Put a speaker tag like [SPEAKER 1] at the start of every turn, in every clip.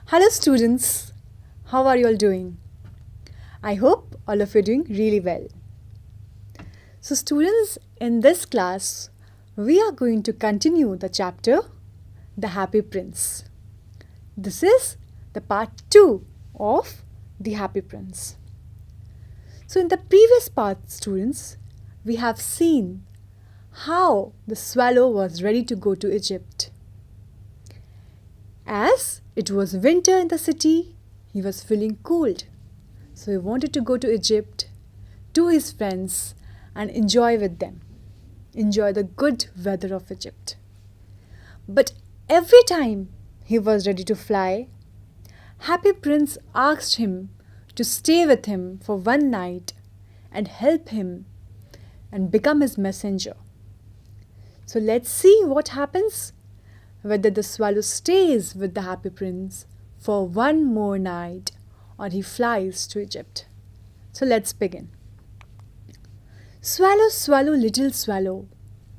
[SPEAKER 1] Hello students, how are you all doing? I hope all of you are doing really well. So students, in this class, we are going to continue the chapter The Happy Prince. This is the part 2 of The Happy Prince. So in the previous part, students, we have seen how the swallow was ready to go to Egypt. As it was winter in the city, he was feeling cold. So he wanted to go to Egypt, to his friends, and enjoy with them. Enjoy the good weather of Egypt. But every time he was ready to fly, Happy Prince asked him to stay with him for one night and help him and become his messenger. So let's see what happens. Whether the swallow stays with the Happy Prince for one more night or he flies to Egypt. So let's begin. Swallow, swallow, little swallow,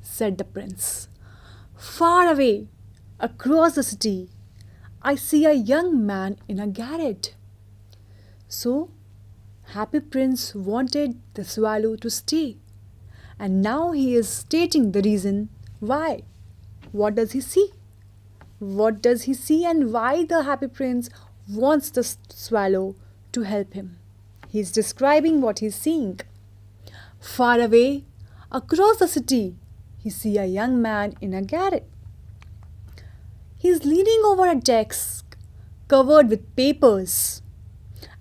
[SPEAKER 1] said the prince. Far away, across the city, I see a young man in a garret. So, Happy Prince wanted the swallow to stay. And now he is stating the reason why. What does he see? What does he see and why the Happy Prince wants the swallow to help him? He's describing what he's seeing. Far away, across the city, he sees a young man in a garret. He's leaning over a desk covered with papers.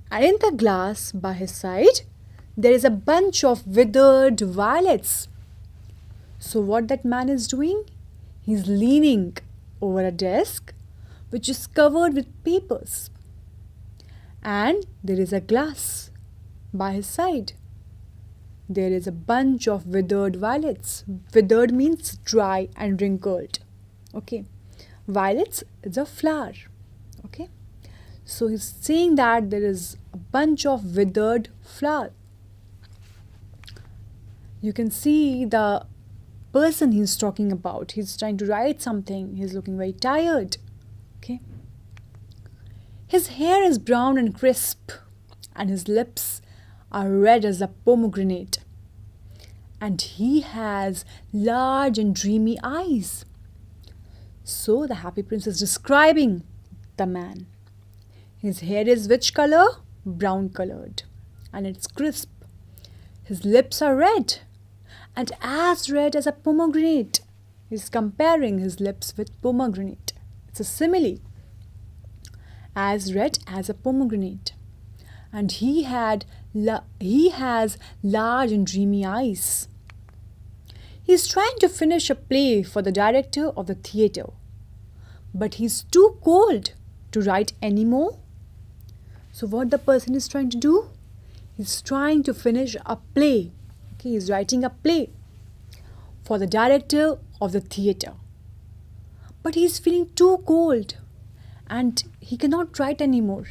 [SPEAKER 1] And in the glass by his side, there is a bunch of withered violets. So what that man is doing? He's leaning over a desk which is covered with papers. And there is a glass by his side. There is a bunch of withered violets. Withered means dry and wrinkled. Okay. Violets is a flower. Okay. So he's saying that there is a bunch of withered flowers. You can see the person he's talking about. He's trying to write something. He's looking very tired. Okay. His hair is brown and crisp, and his lips are red as a pomegranate. And he has large and dreamy eyes. So the Happy Prince is describing the man. His hair is which color? Brown colored. And it's crisp. His lips are red. And as red as a pomegranate. He's comparing his lips with pomegranate. It's a simile. As red as a pomegranate. And he has large and dreamy eyes. He's trying to finish a play for the director of the theatre. But he's too cold to write anymore. So what the person is trying to do? He's trying to finish a play. Okay, he's writing a play for the director of the theatre. But he's feeling too cold and he cannot write anymore.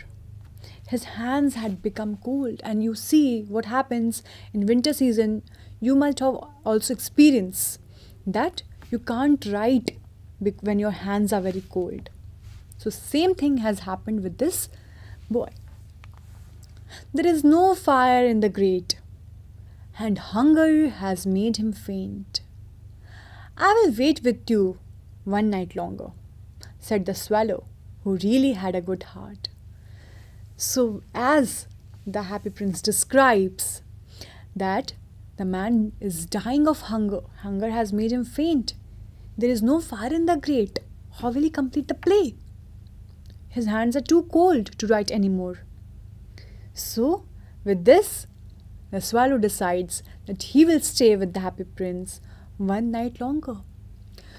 [SPEAKER 1] His hands had become cold, and you see what happens in winter season. You might have also experienced that you can't write when your hands are very cold. So same thing has happened with this boy. There is no fire in the grate, and hunger has made him faint. I will wait with you one night longer, said the swallow, who really had a good heart. So as the Happy Prince describes that the man is dying of hunger. Hunger has made him faint. There is no fire in the grate. How will he complete the play? His hands are too cold to write anymore. So, with this, the swallow decides that he will stay with the Happy Prince one night longer.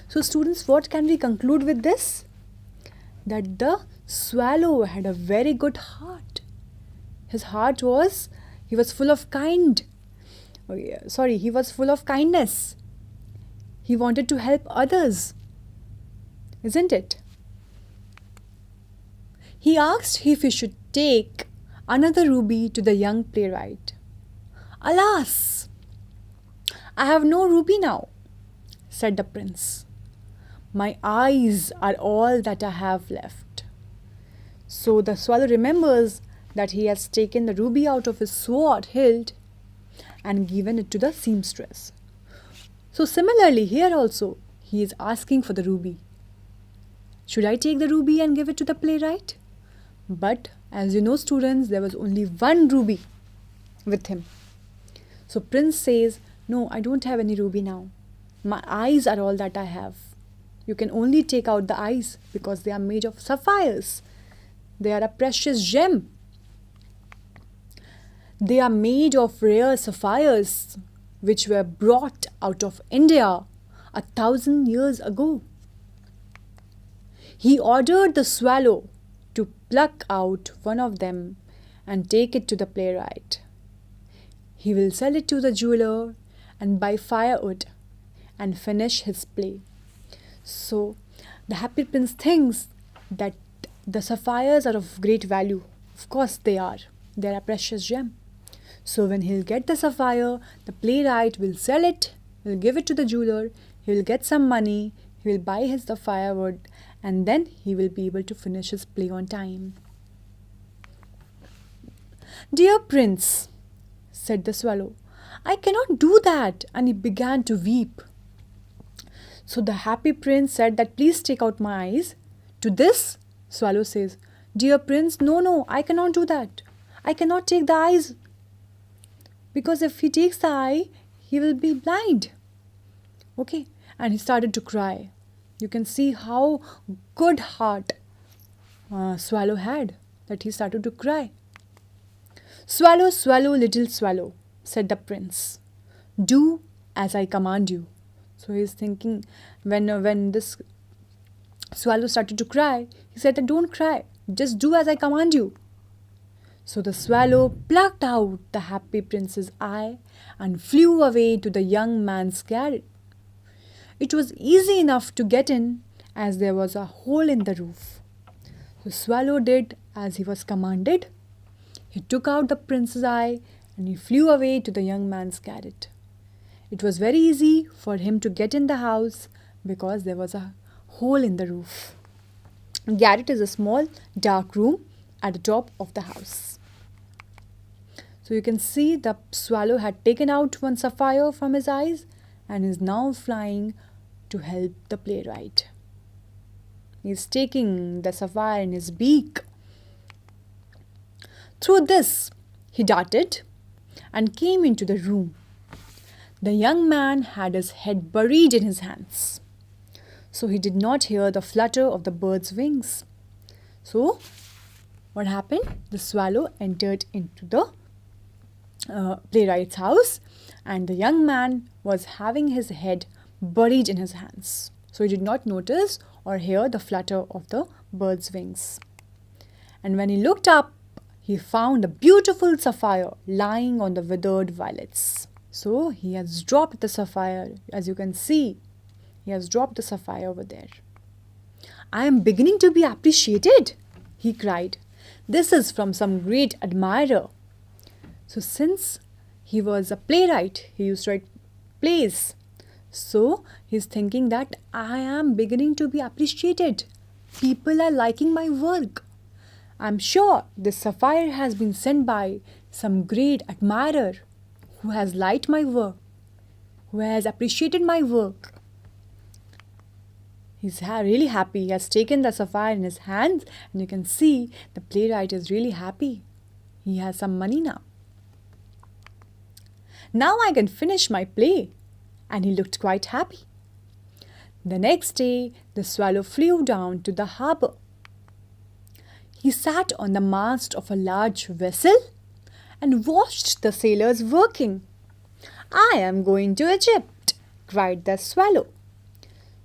[SPEAKER 1] So, students, what can we conclude with this? That the swallow had a very good heart. His heart was, he was full of he was full of kindness. He wanted to help others. Isn't it? He asked if he should take another ruby to the young playwright. Alas, I have no ruby now, said the prince. My eyes are all that I have left. So the swallow remembers that he has taken the ruby out of his sword hilt and given it to the seamstress. So similarly, here also, he is asking for the ruby. Should I take the ruby and give it to the playwright? But as you know, students, there was only one ruby with him. So Prince says, no, I don't have any ruby now. My eyes are all that I have. You can only take out the eyes because they are made of sapphires. They are a precious gem. They are made of rare sapphires which were brought out of India 1,000 years ago. He ordered the swallow to pluck out one of them and take it to the playwright. He will sell it to the jeweler and buy firewood and finish his play. So the Happy Prince thinks that the sapphires are of great value. Of course they are. They are a precious gem. So when he'll get the sapphire, the playwright will sell it, will give it to the jeweler, he will get some money, he will buy the firewood, and then he will be able to finish his play on time. Dear Prince, said the swallow, I cannot do that, and he began to weep. So the Happy Prince said that please take out my eyes. To this, swallow says, Dear Prince, no, I cannot do that. I cannot take the eyes. Because if he takes the eye, he will be blind. Okay, and he started to cry. You can see how good heart swallow had, that he started to cry. Swallow, swallow, little swallow, said the prince. Do as I command you. So he's thinking, when this swallow started to cry, he said that don't cry, just do as I command you. So the swallow plucked out the Happy Prince's eye and flew away to the young man's garret. It was easy enough to get in as there was a hole in the roof. The swallow did as he was commanded. He took out the prince's eye and he flew away to the young man's garret. It was very easy for him to get in the house because there was a hole in the roof. Garret is a small dark room at the top of the house. So you can see the swallow had taken out one sapphire from his eyes and is now flying to help the playwright. He is taking the sapphire in his beak. Through this, he darted and came into the room. The young man had his head buried in his hands, so he did not hear the flutter of the bird's wings. So, what happened? The swallow entered into the playwright's house, and the young man was having his head buried in his hands. So he did not notice or hear the flutter of the bird's wings. And when he looked up, he found a beautiful sapphire lying on the withered violets. So he has dropped the sapphire. As you can see, he has dropped the sapphire over there. I am beginning to be appreciated, he cried. This is from some great admirer. So since he was a playwright, he used to write plays. So he's thinking that I am beginning to be appreciated. People are liking my work. I'm sure this sapphire has been sent by some great admirer who has liked my work, who has appreciated my work. He's really happy. He has taken the sapphire in his hands, and you can see the playwright is really happy. He has some money now. Now I can finish my play. And he looked quite happy. The next day, the swallow flew down to the harbour. He sat on the mast of a large vessel and watched the sailors working. I am going to Egypt, cried the swallow.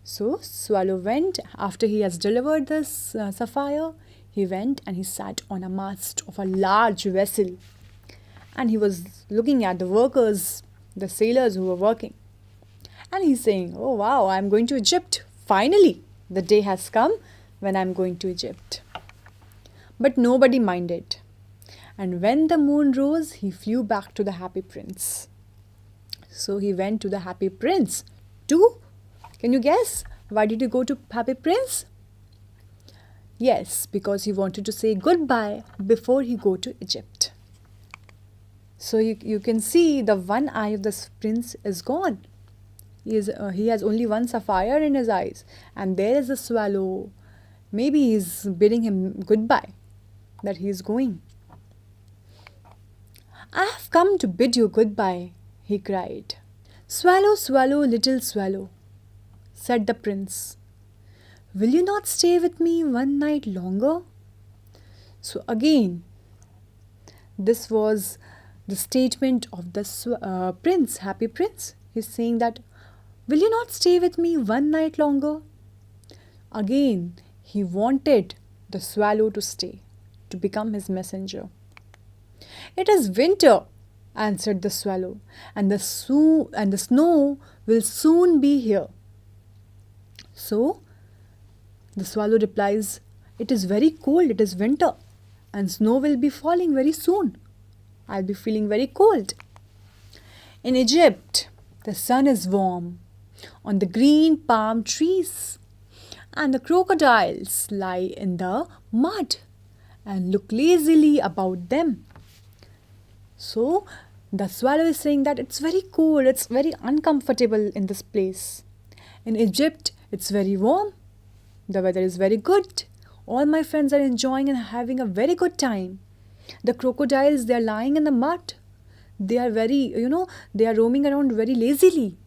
[SPEAKER 1] So swallow went, after he has delivered this sapphire, he went and he sat on a mast of a large vessel. And he was looking at the workers, the sailors who were working. And he's saying, oh wow, I'm going to Egypt. Finally, the day has come when I'm going to Egypt. But nobody minded. And when the moon rose, he flew back to the Happy Prince. So he went to the Happy Prince. Can you guess? Why did he go to Happy Prince? Yes, because he wanted to say goodbye before he go to Egypt. So you can see the one eye of the prince is gone. He has only one sapphire in his eyes, and there is the swallow. Maybe he's bidding him goodbye, that he is going. I have come to bid you goodbye, he cried. Swallow, swallow, little swallow, said the prince. Will you not stay with me one night longer? So again, this was the statement of the prince, happy prince. He's saying that, will you not stay with me one night longer? Again, he wanted the swallow to stay, to become his messenger. It is winter, answered the swallow, and the snow will soon be here. So, the swallow replies, it is very cold, it is winter, and snow will be falling very soon. I'll be feeling very cold. In Egypt, the sun is warm on the green palm trees, and the crocodiles lie in the mud and look lazily about them. So, the swallow is saying that it's very cold, it's very uncomfortable in this place. In Egypt, it's very warm. The weather is very good. All my friends are enjoying and having a very good time. The crocodiles, they are lying in the mud. They are very, they are roaming around very lazily.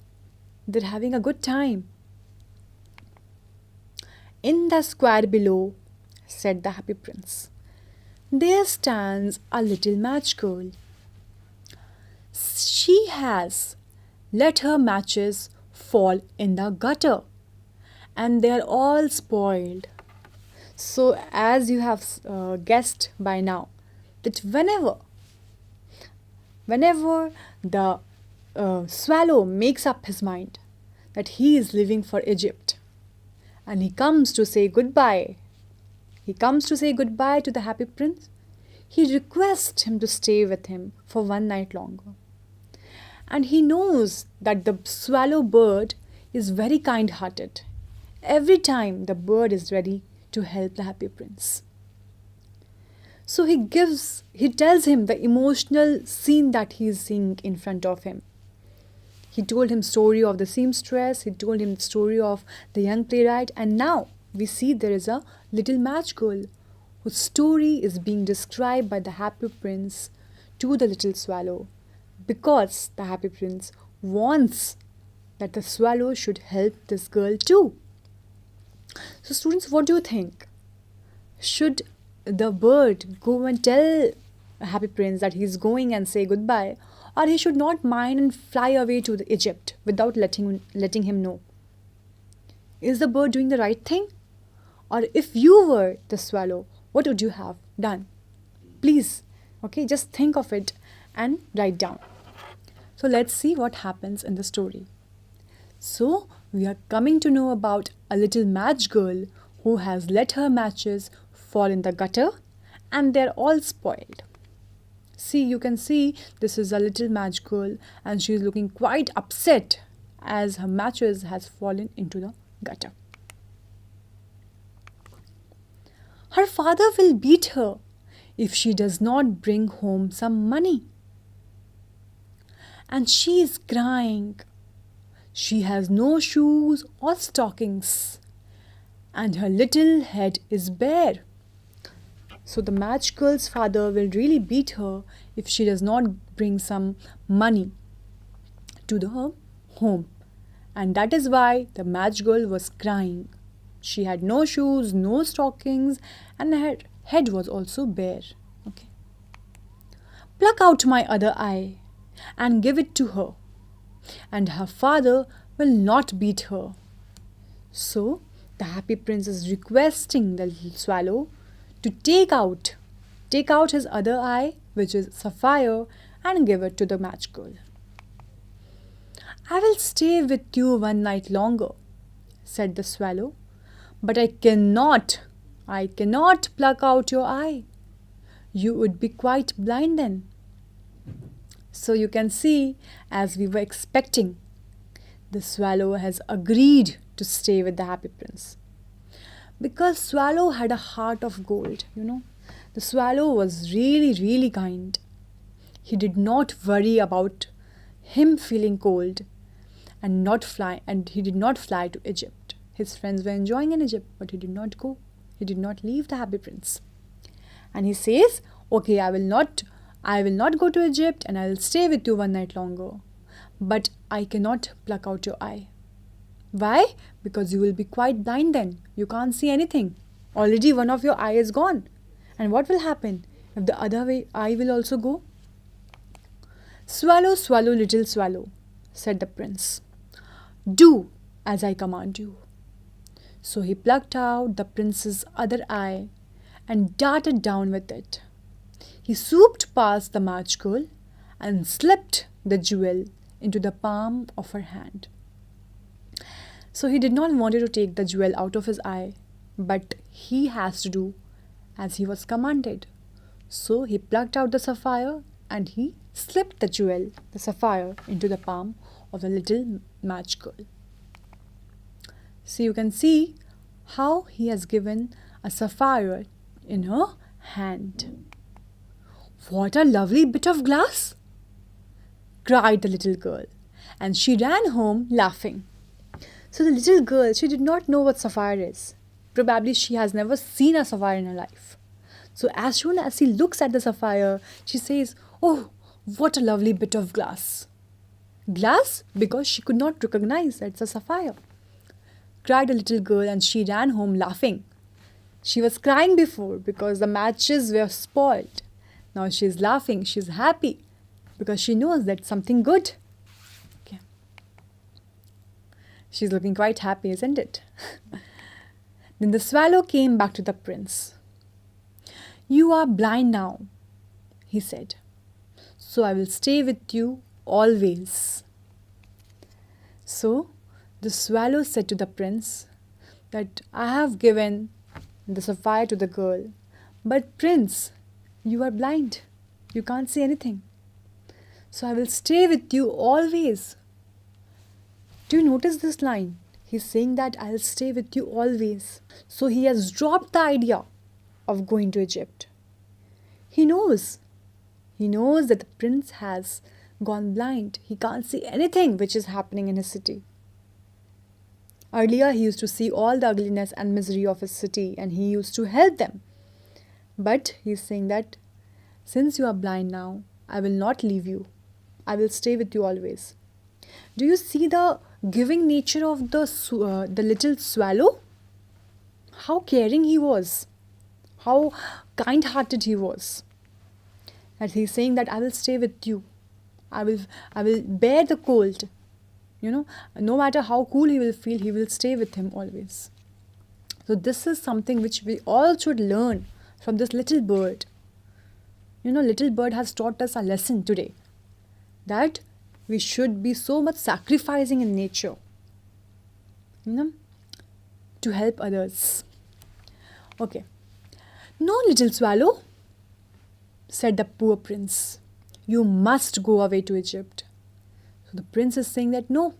[SPEAKER 1] They're having a good time. In the square below, said the happy prince, there stands a little match girl. She has let her matches fall in the gutter, and they are all spoiled. So, as you have guessed by now, that whenever the swallow makes up his mind that he is leaving for Egypt, and he comes to say goodbye to the happy prince, he requests him to stay with him for one night longer. And he knows that the swallow bird is very kind-hearted. Every time the bird is ready to help the happy prince. So he tells him the emotional scene that he is seeing in front of him. He told him story of the seamstress, he told him the story of the young playwright, and now we see there is a little match girl whose story is being described by the happy prince to the little swallow, because the happy prince wants that the swallow should help this girl too. So students, what do you think? Should the bird go and tell a happy prince that he's going and say goodbye, or he should not mind and fly away to Egypt without letting him know? Is the bird doing the right thing? Or if you were the swallow, what would you have done? Please, just think of it and write down. So let's see what happens in the story. So we are coming to know about a little match girl who has let her matches fall in the gutter and they're all spoiled. See, you can see this is a little match girl and she's looking quite upset as her matches has fallen into the gutter. Her father will beat her if she does not bring home some money. And she is crying. She has no shoes or stockings, and her little head is bare. So the match girl's father will really beat her if she does not bring some money to the home. And that is why the match girl was crying. She had no shoes, no stockings, and her head was also bare. Pluck out my other eye and give it to her, and her father will not beat her. So the happy prince is requesting the little swallow to take out his other eye, which is sapphire, and give it to the match girl. I will stay with you one night longer, said the swallow, but I cannot pluck out your eye. You would be quite blind then. So you can see, as we were expecting, the swallow has agreed to stay with the happy prince. Because Swallow had a heart of gold. The Swallow was really, really kind. He did not worry about him feeling cold and he did not fly to Egypt. His friends were enjoying in Egypt, but he did not go. He did not leave the happy prince. And he says, okay, I will not go to Egypt and I will stay with you one night longer. But I cannot pluck out your eye. Why? Because you will be quite blind then. You can't see anything. Already one of your eye is gone. And what will happen if the other eye will also go? Swallow, swallow, little swallow, said the prince. Do as I command you. So he plucked out the prince's other eye and darted down with it. He swooped past the match girl and slipped the jewel into the palm of her hand. So he did not want to take the jewel out of his eye, but he has to do as he was commanded. So he plucked out the sapphire and he slipped the sapphire, into the palm of the little match girl. So you can see how he has given a sapphire in her hand. What a lovely bit of glass! Cried the little girl, and she ran home laughing. So the little girl, she did not know what sapphire is. Probably she has never seen a sapphire in her life. So as soon as she looks at the sapphire, she says, "Oh, what a lovely bit of glass." Glass because she could not recognize that it's a sapphire. Cried the little girl, and she ran home laughing. She was crying before because the matches were spoiled. Now she's laughing, she's happy because she knows that's something good. Okay. She's looking quite happy, isn't it? Then the swallow came back to the prince. "You are blind now," he said, "so I will stay with you always." So the swallow said to the prince that I have given the sapphire to the girl, but prince, you are blind. You can't see anything. So I will stay with you always. Do you notice this line? He's saying that I'll stay with you always. So he has dropped the idea of going to Egypt. He knows that the prince has gone blind. He can't see anything which is happening in his city. Earlier, he used to see all the ugliness and misery of his city and he used to help them. But he's saying that since you are blind now, I will not leave you. I will stay with you always. Do you see the giving nature of the little swallow? How caring he was. How kind-hearted he was. That he's saying that I will stay with you. I will bear the cold. No matter how cool he will feel, he will stay with him always. So this is something which we all should learn from this little bird. Little bird has taught us a lesson today. That we should be so much sacrificing in nature. To help others. Okay. "No, little swallow," said the poor prince. "You must go away to Egypt." So the prince is saying that no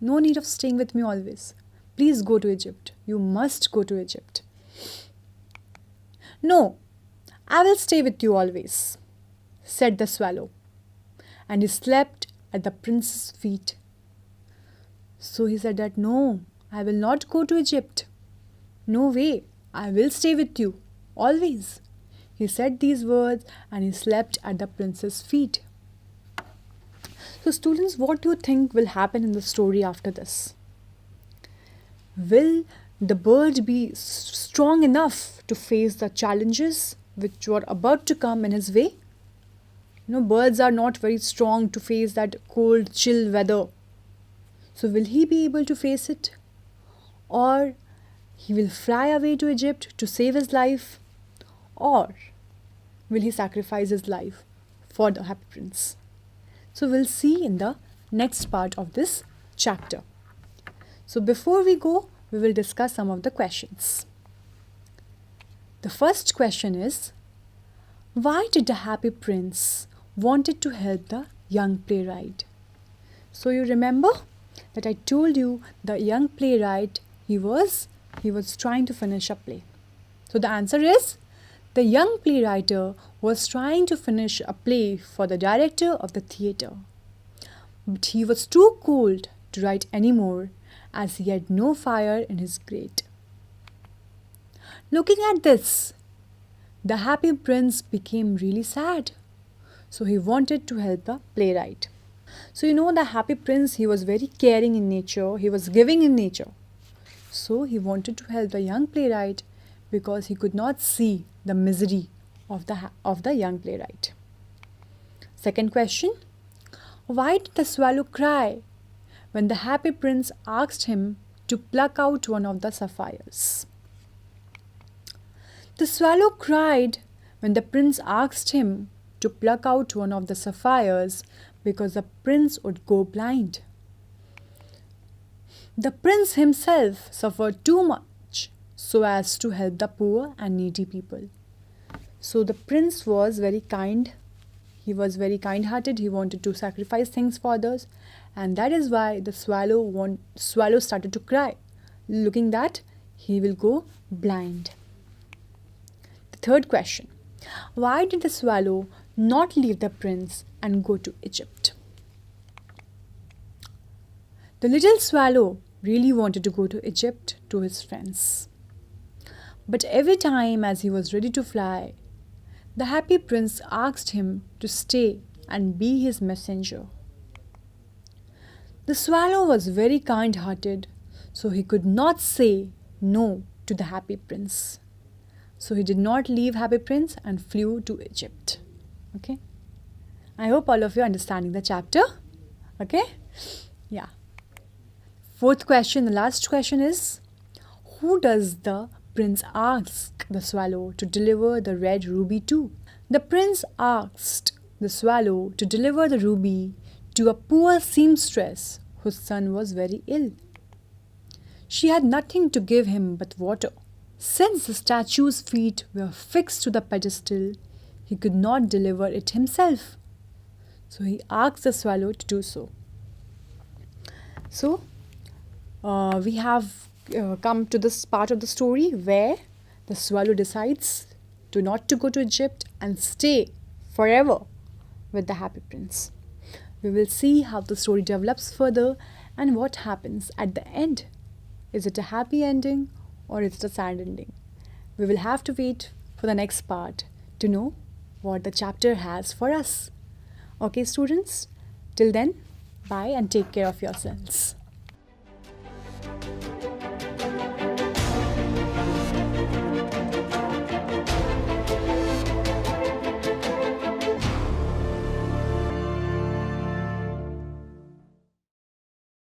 [SPEAKER 1] need of staying with me always. Please go to Egypt. You must go to Egypt. "No, I will stay with you always," said the swallow. And he slept at the prince's feet. So he said that no, I will not go to Egypt. No way, I will stay with you always. He said these words and he slept at the prince's feet. So students, what do you think will happen in the story after this? Will the bird be strong enough to face the challenges which were about to come in his way? Birds are not very strong to face that cold, chill weather. So will he be able to face it? Or he will fly away to Egypt to save his life? Or will he sacrifice his life for the happy prince? So we'll see in the next part of this chapter. So before we go, we will discuss some of the questions. The first question is, why did the happy prince wanted to help the young playwright? So you remember that I told you the young playwright, he was he was trying to finish a play? So the answer is the young playwright was trying to finish a play for the director of the theatre. But he was too cold to write any more as he had no fire in his grate. Looking at this, the happy prince became really sad. So he wanted to help the playwright. So the happy prince, he was very caring in nature, he was giving in nature. So he wanted to help the young playwright because he could not see the misery of the young playwright. Second question, why did the swallow cry when the happy prince asked him to pluck out one of the sapphires? The swallow cried when the prince asked him to pluck out one of the sapphires because the prince would go blind. The prince himself suffered too much so as to help the poor and needy people. So the prince was very kind. He was very kind-hearted. He wanted to sacrifice things for others, and that is why the swallow started to cry, looking that he will go blind. The third question, why did the swallow not leave the prince and go to Egypt? The little swallow really wanted to go to Egypt to his friends. But every time as he was ready to fly, the happy prince asked him to stay and be his messenger. The swallow was very kind-hearted, so he could not say no to the happy prince. So he did not leave happy prince and flew to Egypt. Okay? I hope all of you are understanding the chapter. Okay? Yeah. Fourth question, the last question is, who does the prince ask the swallow to deliver the red ruby to? The prince asked the swallow to deliver the ruby to a poor seamstress whose son was very ill. She had nothing to give him but water. Since the statue's feet were fixed to the pedestal, he could not deliver it himself. So he asked the swallow to do so. So we have come to this part of the story where the swallow decides not to go to Egypt and stay forever with the happy prince. We will see how the story develops further and what happens at the end. Is it a happy ending or is it a sad ending? We will have to wait for the next part to know what the chapter has for us. Okay, students? Till then, bye and take care of yourselves.